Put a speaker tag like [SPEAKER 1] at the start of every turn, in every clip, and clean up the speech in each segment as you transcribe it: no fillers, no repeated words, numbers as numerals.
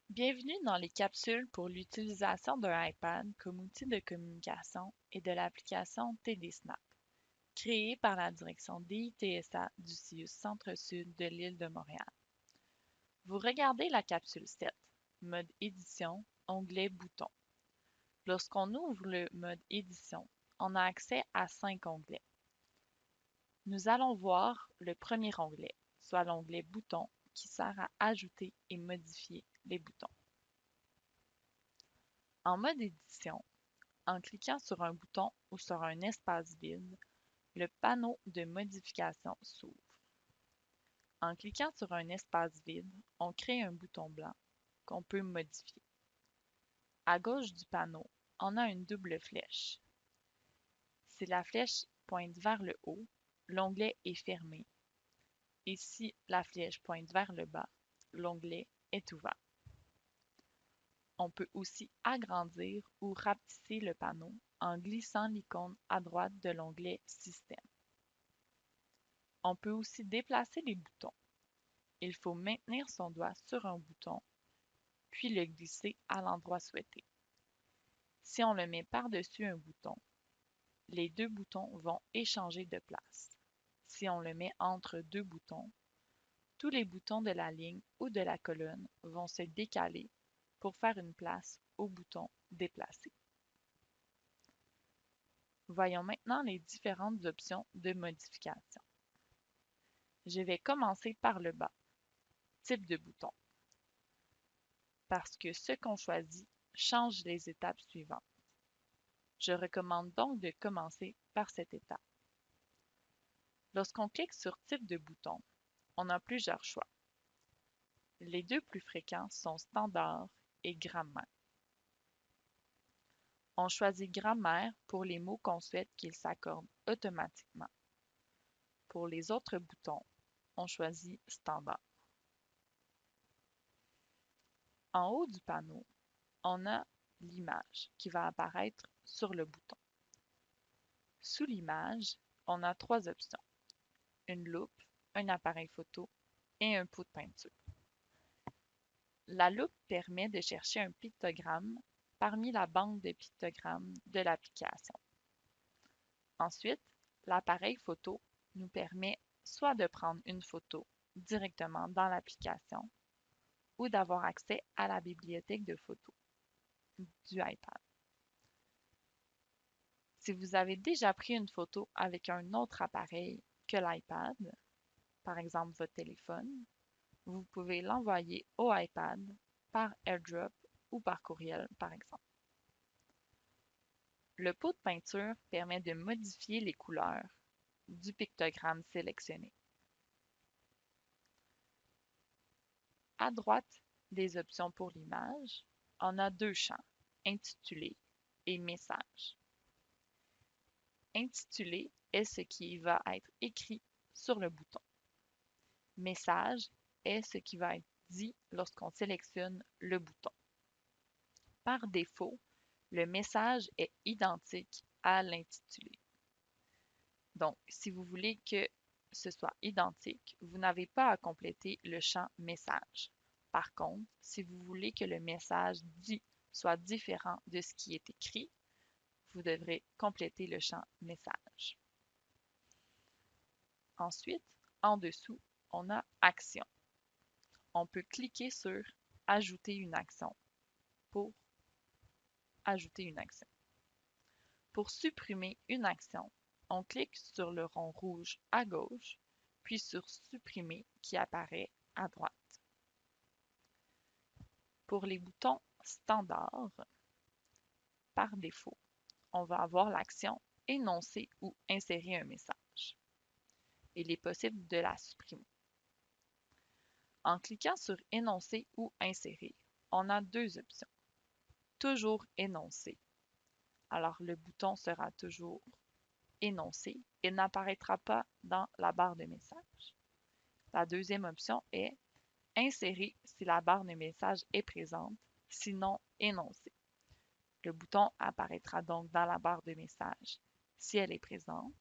[SPEAKER 1] Bienvenue dans les capsules pour l'utilisation d'un iPad comme outil de communication et de l'application TD-Snap, créée par la direction DITSA du CIUS Centre-Sud de l'île de Montréal. Vous regardez la capsule 7, mode édition, onglet bouton. Lorsqu'on ouvre le mode édition, on a accès à 5 onglets. Nous allons voir le premier onglet, soit l'onglet bouton, qui sert à ajouter et modifier les boutons. En mode édition, en cliquant sur un bouton ou sur un espace vide, le panneau de modification s'ouvre. En cliquant sur un espace vide, on crée un bouton blanc qu'on peut modifier. À gauche du panneau, on a une double flèche. Si la flèche pointe vers le haut, l'onglet est fermé et si la flèche pointe vers le bas, l'onglet est ouvert. On peut aussi agrandir ou rapetisser le panneau en glissant l'icône à droite de l'onglet Système. On peut aussi déplacer les boutons. Il faut maintenir son doigt sur un bouton, puis le glisser à l'endroit souhaité. Si on le met par-dessus un bouton, les deux boutons vont échanger de place. Si on le met entre deux boutons, tous les boutons de la ligne ou de la colonne vont se décaler pour faire une place au bouton déplacé. Voyons maintenant les différentes options de modification. Je vais commencer par le bas, type de bouton, parce que ce qu'on choisit change les étapes suivantes. Je recommande donc de commencer par cette étape. Lorsqu'on clique sur type de bouton, on a plusieurs choix. Les deux plus fréquents sont standard et grammaire. On choisit grammaire pour les mots qu'on souhaite qu'ils s'accordent automatiquement. Pour les autres boutons, on choisit standard. En haut du panneau, on a l'image qui va apparaître sur le bouton. Sous l'image, on a trois options: une loupe, un appareil photo et un pot de peinture. La loupe permet de chercher un pictogramme parmi la banque de pictogrammes de l'application. Ensuite, l'appareil photo nous permet soit de prendre une photo directement dans l'application ou d'avoir accès à la bibliothèque de photos du iPad. Si vous avez déjà pris une photo avec un autre appareil que l'iPad, par exemple votre téléphone, vous pouvez l'envoyer au iPad par AirDrop ou par courriel, par exemple. Le pot de peinture permet de modifier les couleurs du pictogramme sélectionné. À droite des options pour l'image, on a deux champs, intitulé et message. Intitulé est ce qui va être écrit sur le bouton. Message est ce qui va être dit lorsqu'on sélectionne le bouton. Par défaut, le message est identique à l'intitulé. Donc, si vous voulez que ce soit identique, vous n'avez pas à compléter le champ message. Par contre, si vous voulez que le message dit soit différent de ce qui est écrit, vous devrez compléter le champ message. Ensuite, en dessous, on a action. On peut cliquer sur ajouter une action pour ajouter une action. Pour supprimer une action, on clique sur le rond rouge à gauche, puis sur supprimer qui apparaît à droite. Pour les boutons standards, par défaut, on va avoir l'action énoncer ou insérer un message. Il est possible de la supprimer. En cliquant sur énoncer ou insérer, on a deux options. Toujours énoncer. Alors le bouton sera toujours énoncé et n'apparaîtra pas dans la barre de message. La deuxième option est insérer si la barre de message est présente, sinon énoncer. Le bouton apparaîtra donc dans la barre de message si elle est présente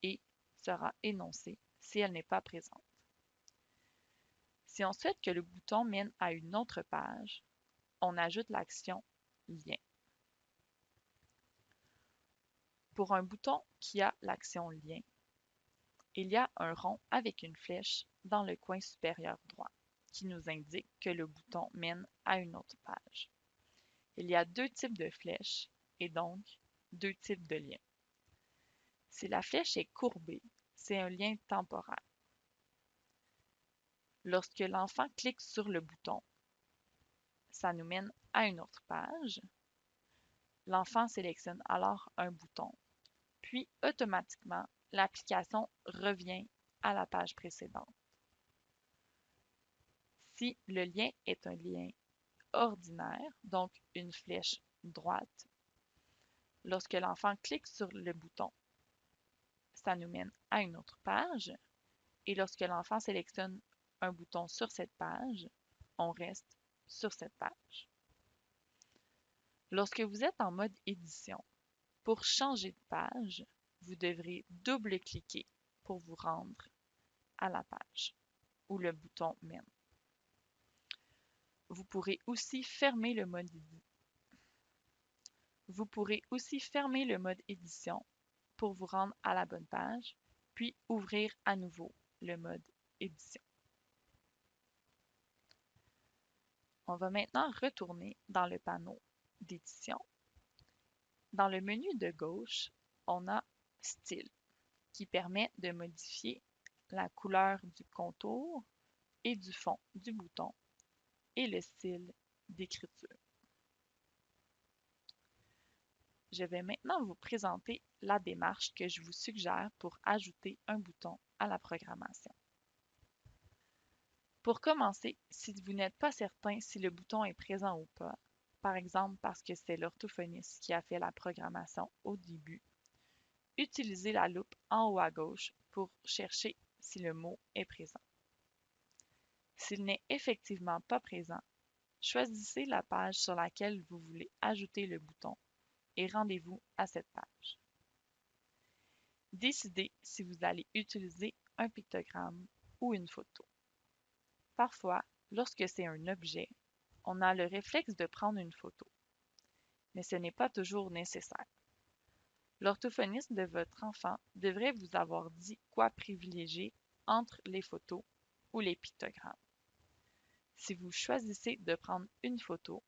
[SPEAKER 1] et sera énoncé si elle n'est pas présente. Si on souhaite que le bouton mène à une autre page, on ajoute l'action Lien. Pour un bouton qui a l'action Lien, il y a un rond avec une flèche dans le coin supérieur droit qui nous indique que le bouton mène à une autre page. Il y a deux types de flèches et donc deux types de liens. Si la flèche est courbée, c'est un lien temporaire. Lorsque l'enfant clique sur le bouton, ça nous mène à une autre page. L'enfant sélectionne alors un bouton, puis automatiquement, l'application revient à la page précédente. Si le lien est un lien ordinaire, donc une flèche droite, lorsque l'enfant clique sur le bouton, ça nous mène à une autre page. Et lorsque l'enfant sélectionne un bouton sur cette page, on reste sur cette page. Lorsque vous êtes en mode édition, pour changer de page, vous devrez double-cliquer pour vous rendre à la page où le bouton mène. Vous pourrez aussi fermer le mode édition pour vous rendre à la bonne page, puis ouvrir à nouveau le mode édition. On va maintenant retourner dans le panneau d'édition. Dans le menu de gauche, on a Style qui permet de modifier la couleur du contour et du fond du bouton et le style d'écriture. Je vais maintenant vous présenter la démarche que je vous suggère pour ajouter un bouton à la programmation. Pour commencer, si vous n'êtes pas certain si le bouton est présent ou pas, par exemple parce que c'est l'orthophoniste qui a fait la programmation au début, utilisez la loupe en haut à gauche pour chercher si le mot est présent. S'il n'est effectivement pas présent, choisissez la page sur laquelle vous voulez ajouter le bouton et rendez-vous à cette page. Décidez si vous allez utiliser un pictogramme ou une photo. Parfois, lorsque c'est un objet, on a le réflexe de prendre une photo, mais ce n'est pas toujours nécessaire. L'orthophoniste de votre enfant devrait vous avoir dit quoi privilégier entre les photos ou les pictogrammes. Si vous choisissez de prendre une photo,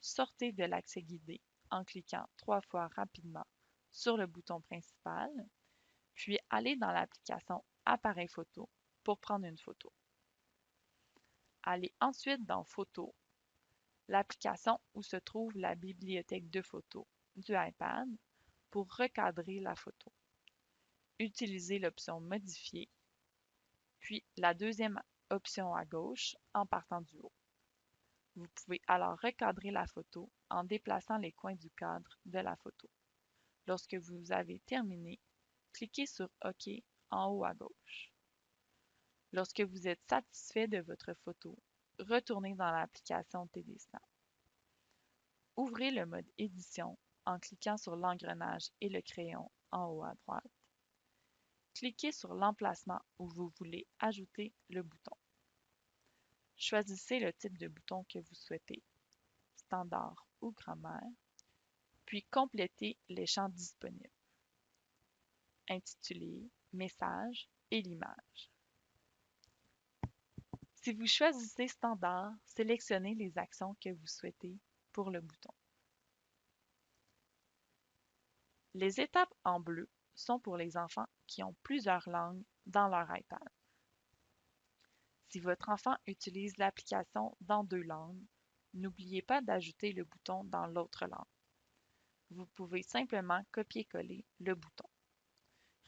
[SPEAKER 1] sortez de l'accès guidé en cliquant 3 fois rapidement sur le bouton principal, puis allez dans l'application Appareil photo pour prendre une photo. Allez ensuite dans Photos, l'application où se trouve la bibliothèque de photos du iPad pour recadrer la photo. Utilisez l'option Modifier, puis la deuxième option à gauche en partant du haut. Vous pouvez alors recadrer la photo en déplaçant les coins du cadre de la photo. Lorsque vous avez terminé, cliquez sur OK en haut à gauche. Lorsque vous êtes satisfait de votre photo, retournez dans l'application TD Snap. Ouvrez le mode édition en cliquant sur l'engrenage et le crayon en haut à droite. Cliquez sur l'emplacement où vous voulez ajouter le bouton. Choisissez le type de bouton que vous souhaitez, standard ou grammaire, puis complétez les champs disponibles. Intitulé, message et l'image. Si vous choisissez standard, sélectionnez les actions que vous souhaitez pour le bouton. Les étapes en bleu sont pour les enfants qui ont plusieurs langues dans leur iPad. Si votre enfant utilise l'application dans 2 langues, n'oubliez pas d'ajouter le bouton dans l'autre langue. Vous pouvez simplement copier-coller le bouton.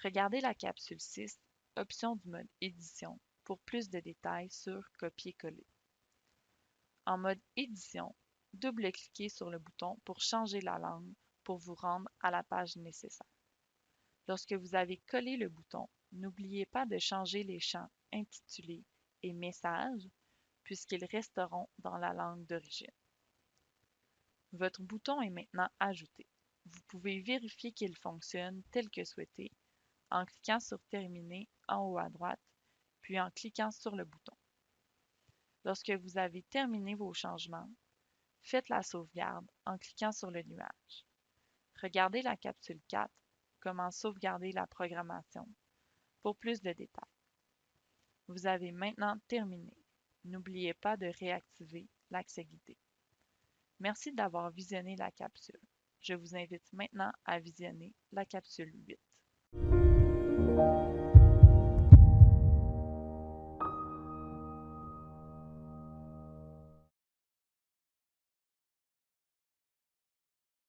[SPEAKER 1] Regardez la capsule 6, option du mode édition, pour plus de détails sur copier-coller. En mode édition, double-cliquez sur le bouton pour changer la langue pour vous rendre à la page nécessaire. Lorsque vous avez collé le bouton, n'oubliez pas de changer les champs intitulés et messages puisqu'ils resteront dans la langue d'origine. Votre bouton est maintenant ajouté. Vous pouvez vérifier qu'il fonctionne tel que souhaité en cliquant sur Terminer en haut à droite, puis en cliquant sur le bouton. Lorsque vous avez terminé vos changements, faites la sauvegarde en cliquant sur le nuage. Regardez la capsule 4, comment sauvegarder la programmation, pour plus de détails. Vous avez maintenant terminé. N'oubliez pas de réactiver l'accès guidé. Merci d'avoir visionné la capsule. Je vous invite maintenant à visionner la capsule 8.